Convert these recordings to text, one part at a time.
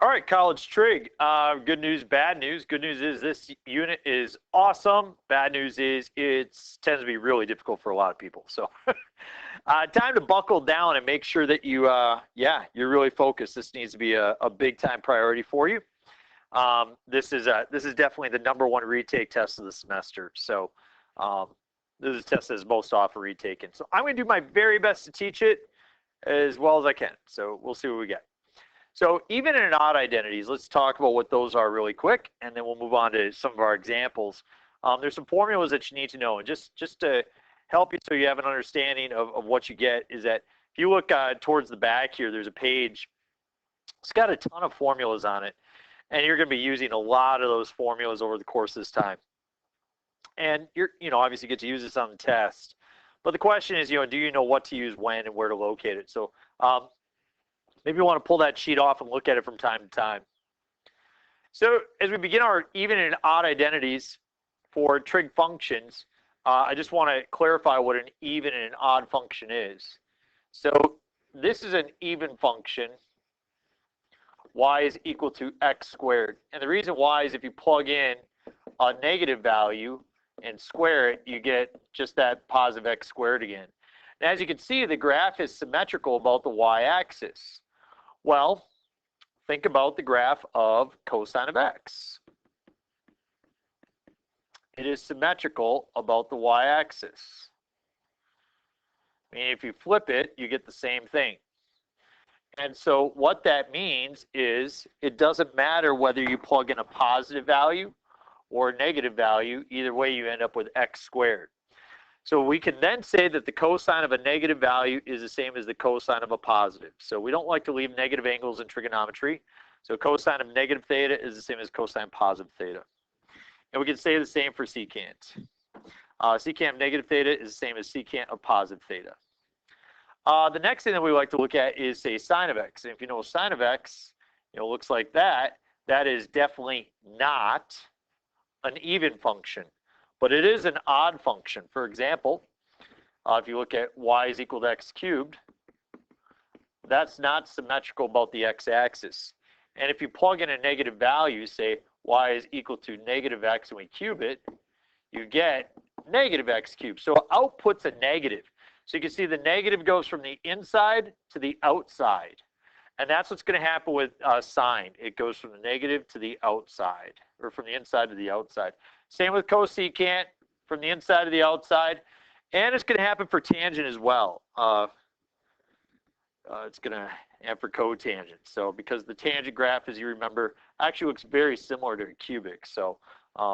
All right, College Trig. Good news, bad news. Good news is this unit is awesome. Bad news is it tends to be really difficult for a lot of people. So time to buckle down and make sure that you're really focused. This needs to be a big time priority for you. This is definitely the #1 retake test of the semester. So this is a test that is most often retaken. So I'm going to do my very best to teach it as well as I can. So we'll see what we get. So even and odd identities, let's talk about what those are really quick, and then we'll move on to some of our examples. There's some formulas that you need to know, and just to help you so you have an understanding of what you get is that if you look towards the back here, there's a page. It's got a ton of formulas on it, and you're going to be using a lot of those formulas over the course of this time. And you're obviously get to use this on the test. But the question is, do you know what to use when and where to locate it? So maybe you want to pull that sheet off and look at it from time to time. So as we begin our even and odd identities for trig functions, I just want to clarify what an even and an odd function is. So this is an even function. Y is equal to x squared. And the reason why is if you plug in a negative value and square it, you get just that positive x squared again. And as you can see, the graph is symmetrical about the y-axis. Well, think about the graph of cosine of x. It is symmetrical about the y-axis. I mean, if you flip it, you get the same thing. And so what that means is it doesn't matter whether you plug in a positive value or a negative value. Either way, you end up with x squared. So we can then say that the cosine of a negative value is the same as the cosine of a positive. So we don't like to leave negative angles in trigonometry. So cosine of negative theta is the same as cosine positive theta. And we can say the same for secant. Secant of negative theta is the same as secant of positive theta. The next thing that we like to look at is, say, sine of x. And if you know sine of x, it looks like that. That is definitely not an even function, but it is an odd function. For example, if you look at y is equal to x cubed, that's not symmetrical about the x-axis. And if you plug in a negative value, say y is equal to negative x and we cube it, you get negative x cubed. So output's a negative. So you can see the negative goes from the inside to the outside. And that's what's going to happen with sine. It goes from the negative to the outside, or from the inside to the outside. Same with cosecant, from the inside to the outside. And it's going to happen for tangent as well. It's going to happen for cotangent. So because the tangent graph, as you remember, actually looks very similar to a cubic. So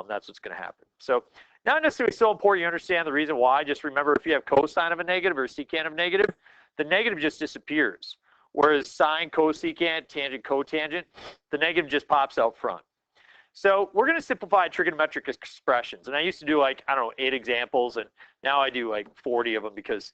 that's what's going to happen. So not necessarily so important you understand the reason why. Just remember, if you have cosine of a negative or secant of negative, the negative just disappears. Whereas sine, cosecant, tangent, cotangent, the negative just pops out front. So we're going to simplify trigonometric expressions. And I used to do 8 examples, and now I do 40 of them because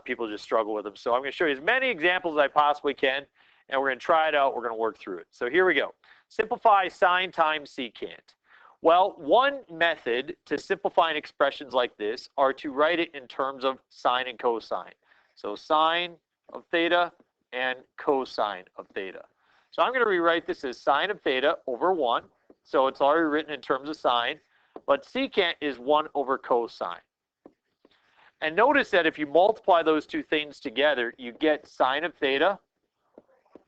people just struggle with them. So I'm going to show you as many examples as I possibly can, and we're going to try it out. We're going to work through it. So here we go. Simplify sine times secant. Well, one method to simplifying expressions like this are to write it in terms of sine and cosine. So sine of theta and cosine of theta. So I'm going to rewrite this as sine of theta over 1. So it's already written in terms of sine, but secant is 1 over cosine. And notice that if you multiply those two things together, you get sine of theta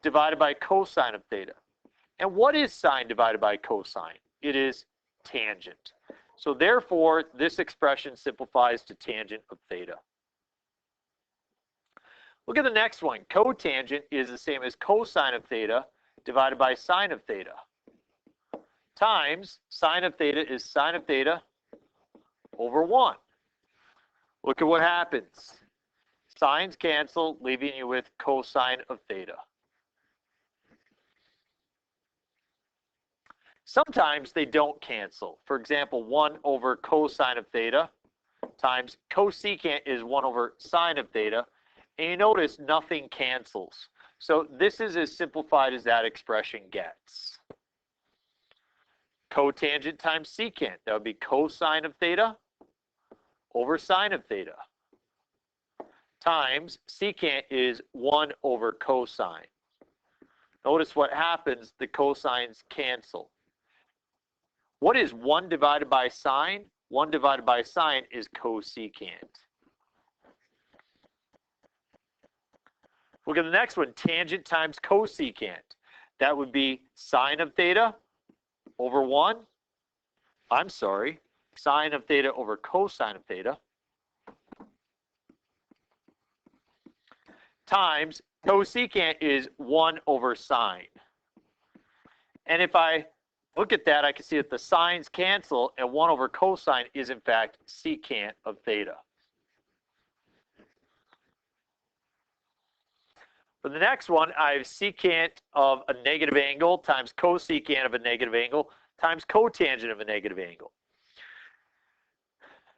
divided by cosine of theta. And what is sine divided by cosine? It is tangent. So therefore, this expression simplifies to tangent of theta. Look at the next one. Cotangent is the same as cosine of theta divided by sine of theta. Times sine of theta is sine of theta over 1. Look at what happens. Sines cancel, leaving you with cosine of theta. Sometimes they don't cancel. For example, 1 over cosine of theta times cosecant is 1 over sine of theta. And you notice nothing cancels. So this is as simplified as that expression gets. Cotangent times secant, that would be cosine of theta over sine of theta. Times secant is 1 over cosine. Notice what happens, the cosines cancel. What is 1 divided by sine? 1 divided by sine is cosecant. Look at the next one, tangent times cosecant. That would be sine of theta over 1. I'm sorry, sine of theta over cosine of theta. Times cosecant is 1 over sine. And if I look at that, I can see that the sines cancel, and 1 over cosine is in fact secant of theta. For the next one, I have secant of a negative angle times cosecant of a negative angle times cotangent of a negative angle.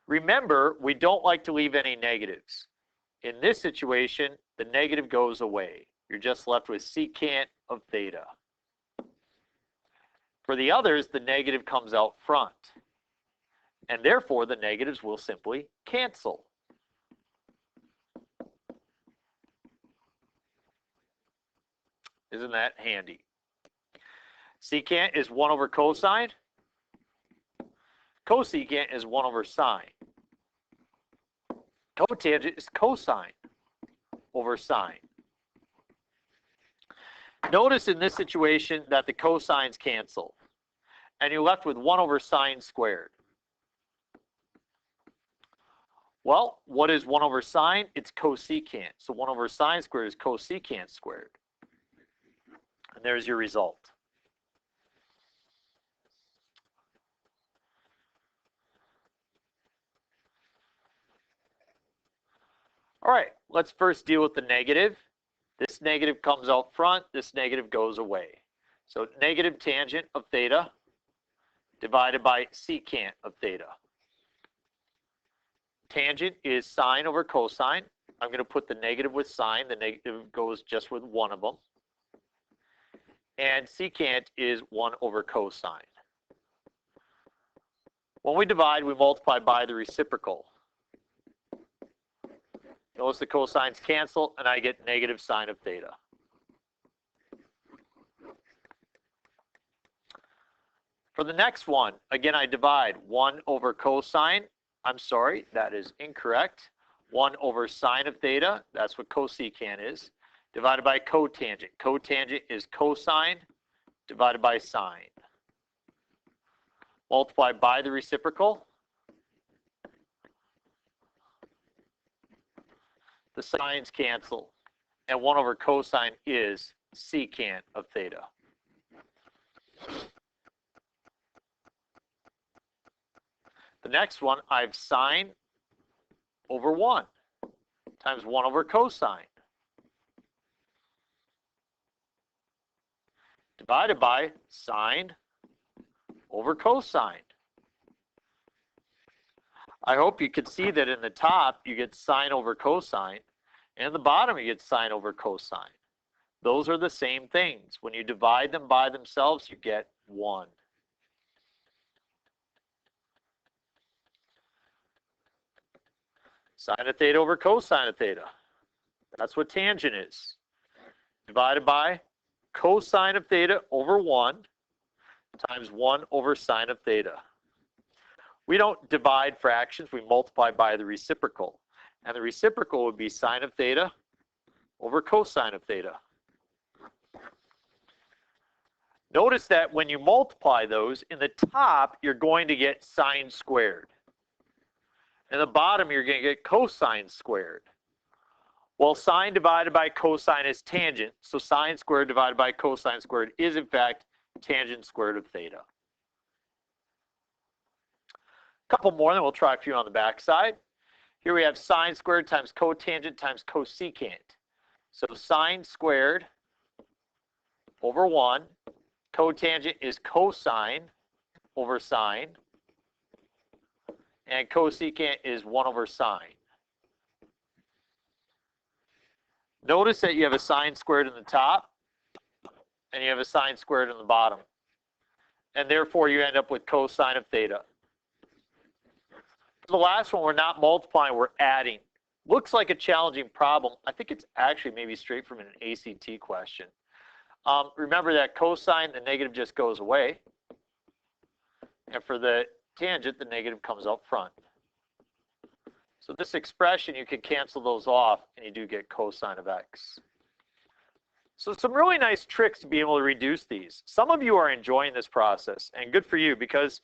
Remember, we don't like to leave any negatives. In this situation, the negative goes away. You're just left with secant of theta. For the others, the negative comes out front. And therefore, the negatives will simply cancel. Isn't that handy? Secant is 1 over cosine. Cosecant is 1 over sine. Cotangent is cosine over sine. Notice in this situation that the cosines cancel, and you're left with 1 over sine squared. Well, what is 1 over sine? It's cosecant. So 1 over sine squared is cosecant squared. And there's your result. All right, let's first deal with the negative. This negative comes out front, this negative goes away. So negative tangent of theta divided by secant of theta. Tangent is sine over cosine. I'm going to put the negative with sine. The negative goes just with one of them. And secant is 1 over cosine. When we divide, we multiply by the reciprocal. Notice the cosines cancel, and I get negative sine of theta. For the next one, again, I divide 1 over cosine. I'm sorry, that is incorrect. 1 over sine of theta, that's what cosecant is, divided by cotangent. Cotangent is cosine divided by sine. Multiply by the reciprocal. The sines cancel, and 1 over cosine is secant of theta. The next one, I have sine over 1 times 1 over cosine divided by sine over cosine. I hope you can see that in the top you get sine over cosine, and in the bottom you get sine over cosine. Those are the same things. When you divide them by themselves, you get 1. Sine of theta over cosine of theta. That's what tangent is. Divided by cosine of theta over 1 times 1 over sine of theta. We don't divide fractions, we multiply by the reciprocal. And the reciprocal would be sine of theta over cosine of theta. Notice that when you multiply those, in the top you're going to get sine squared. In the bottom you're going to get cosine squared. Well, sine divided by cosine is tangent, so sine squared divided by cosine squared is in fact tangent squared of theta. A couple more, then we'll try a few on the back side. Here we have sine squared times cotangent times cosecant. So sine squared over 1. Cotangent is cosine over sine. And cosecant is 1 over sine. Notice that you have a sine squared in the top, and you have a sine squared in the bottom. And therefore, you end up with cosine of theta. The last one, we're not multiplying, we're adding. Looks like a challenging problem. I think it's actually maybe straight from an ACT question. Remember that cosine, the negative just goes away. And for the tangent, the negative comes up front. So this expression, you can cancel those off, and you do get cosine of x. So some really nice tricks to be able to reduce these. Some of you are enjoying this process, and good for you, because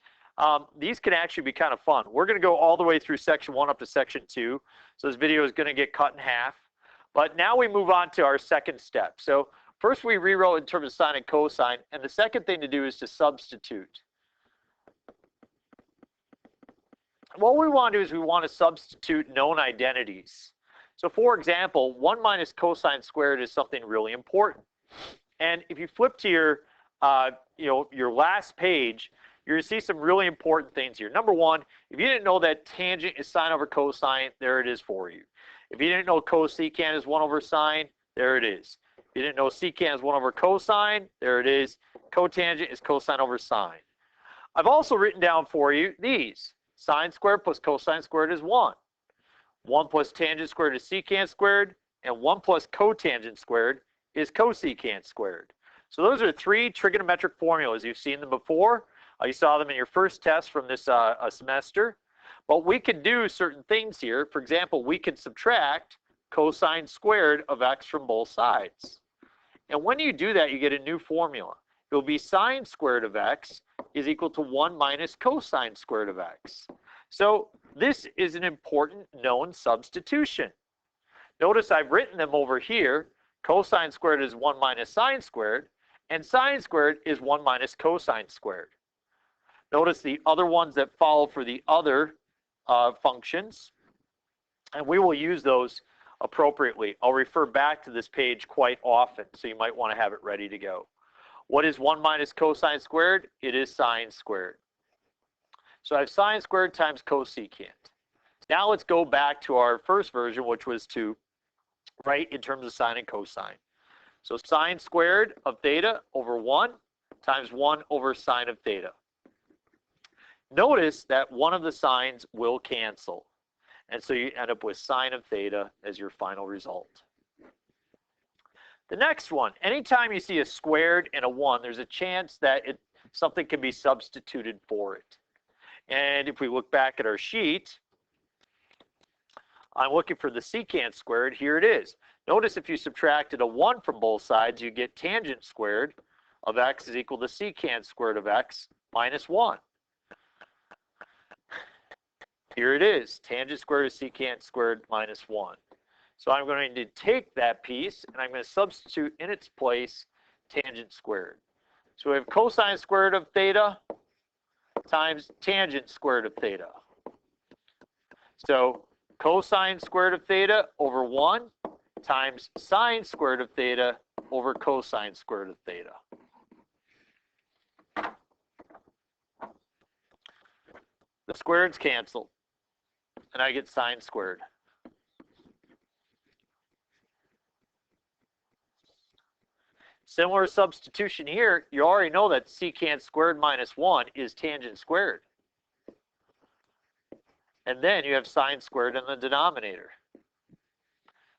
these can actually be kind of fun. We're going to go all the way through section 1 up to section 2. So this video is going to get cut in half. But now we move on to our second step. So first we rewrote in terms of sine and cosine, and the second thing to do is to substitute. What we want to do is we want to substitute known identities. So for example, 1 minus cosine squared is something really important. And if you flip to your, your last page, you're going to see some really important things here. Number one, if you didn't know that tangent is sine over cosine, there it is for you. If you didn't know cosecant is 1 over sine, there it is. If you didn't know secant is 1 over cosine, there it is. Cotangent is cosine over sine. I've also written down for you these. Sine squared plus cosine squared is 1. 1 plus tangent squared is secant squared, and 1 plus cotangent squared is cosecant squared. So those are 3 trigonometric formulas. You've seen them before. You saw them in your first test from this semester. But we can do certain things here. For example, we can subtract cosine squared of x from both sides. And when you do that, you get a new formula. It will be sine squared of x is equal to 1 minus cosine squared of x. So this is an important known substitution. Notice I've written them over here. Cosine squared is 1 minus sine squared, and sine squared is 1 minus cosine squared. Notice the other ones that follow for the other functions, and we will use those appropriately. I'll refer back to this page quite often, so you might want to have it ready to go. What is 1 minus cosine squared? It is sine squared. So I have sine squared times cosecant. Now let's go back to our first version, which was to write in terms of sine and cosine. So sine squared of theta over 1 times 1 over sine of theta. Notice that one of the signs will cancel. And so you end up with sine of theta as your final result. The next one, anytime you see a squared and a 1, there's a chance that something can be substituted for it. And if we look back at our sheet, I'm looking for the secant squared. Here it is. Notice if you subtracted a 1 from both sides, you get tangent squared of x is equal to secant squared of x minus 1. Here it is. Tangent squared is secant squared minus 1. So I'm going to take that piece, and I'm going to substitute in its place tangent squared. So we have cosine squared of theta times tangent squared of theta. So cosine squared of theta over 1 times sine squared of theta over cosine squared of theta. The squareds cancel, and I get sine squared. Similar substitution here, you already know that secant squared minus 1 is tangent squared. And then you have sine squared in the denominator.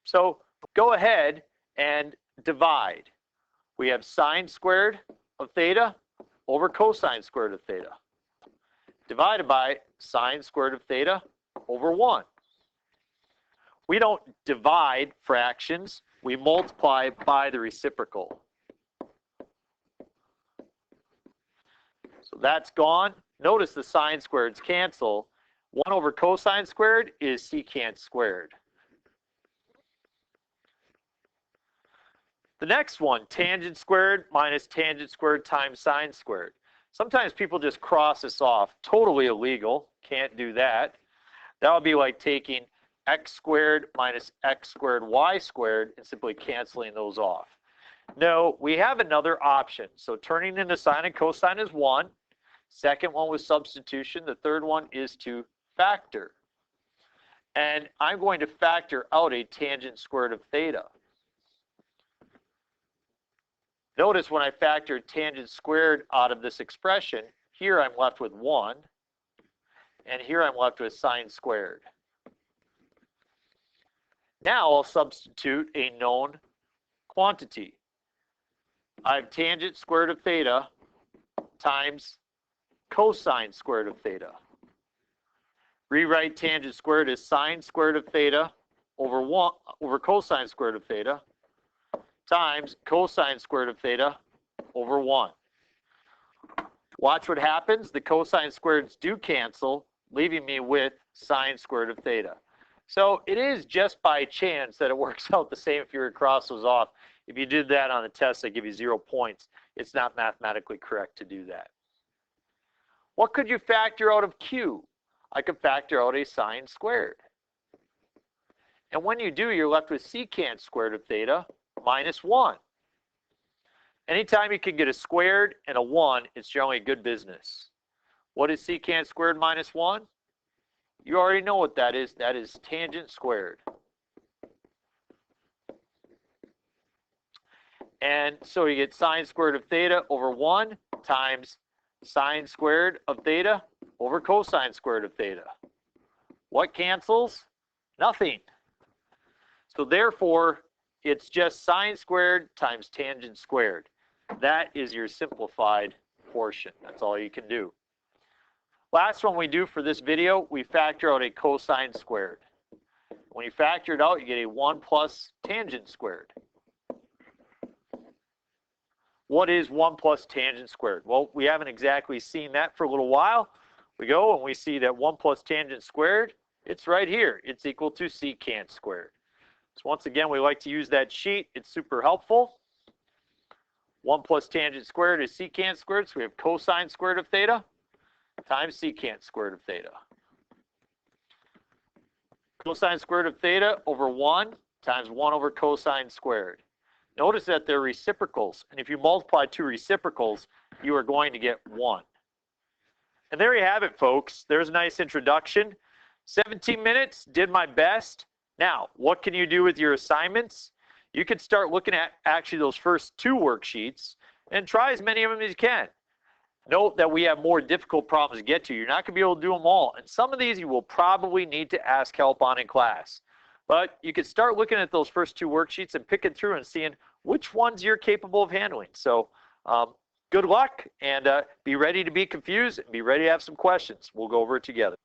So go ahead and divide. We have sine squared of theta over cosine squared of theta, divided by sine squared of theta over 1. We don't divide fractions, we multiply by the reciprocal. So that's gone. Notice the sine squareds cancel. 1 over cosine squared is secant squared. The next one, tangent squared minus tangent squared times sine squared. Sometimes people just cross this off. Totally illegal. Can't do that. That would be like taking x squared minus x squared y squared and simply canceling those off. No, we have another option. So turning into sine and cosine is 1. Second one was substitution. The third one is to factor. And I'm going to factor out a tangent squared of theta. Notice when I factor tangent squared out of this expression, here I'm left with 1, and here I'm left with sine squared. Now I'll substitute a known quantity. I have tangent squared of theta times cosine squared of theta. Rewrite tangent squared as sine squared of theta over cosine squared of theta times cosine squared of theta over 1. Watch what happens. The cosine squareds do cancel, leaving me with sine squared of theta. So it is just by chance that it works out the same if you were to cross those off. If you did that on a test, they give you 0 points. It's not mathematically correct to do that. What could you factor out of Q? I could factor out a sine squared. And when you do, you're left with secant squared of theta minus 1. Anytime you can get a squared and a 1, it's generally good business. What is secant squared minus 1? You already know what that is. That is tangent squared. And so you get sine squared of theta over 1 times sine squared of theta over cosine squared of theta. What cancels? Nothing. So therefore, it's just sine squared times tangent squared. That is your simplified portion. That's all you can do. Last one we do for this video, we factor out a cosine squared. When you factor it out, you get a 1 plus tangent squared. What is 1 plus tangent squared? Well, we haven't exactly seen that for a little while. We go and we see that 1 plus tangent squared, it's right here. It's equal to secant squared. So once again, we like to use that sheet. It's super helpful. 1 plus tangent squared is secant squared, so we have cosine squared of theta times secant squared of theta. Cosine squared of theta over 1 times 1 over cosine squared. Notice that they're reciprocals, and if you multiply two reciprocals, you are going to get 1. And there you have it, folks. There's a nice introduction. 17 minutes, did my best. Now, what can you do with your assignments? You could start looking at actually those first 2 worksheets and try as many of them as you can. Note that we have more difficult problems to get to. You're not going to be able to do them all. And some of these you will probably need to ask help on in class. But you could start looking at those first 2 worksheets and picking through and seeing which ones you're capable of handling. So good luck, and be ready to be confused and be ready to have some questions. We'll go over it together.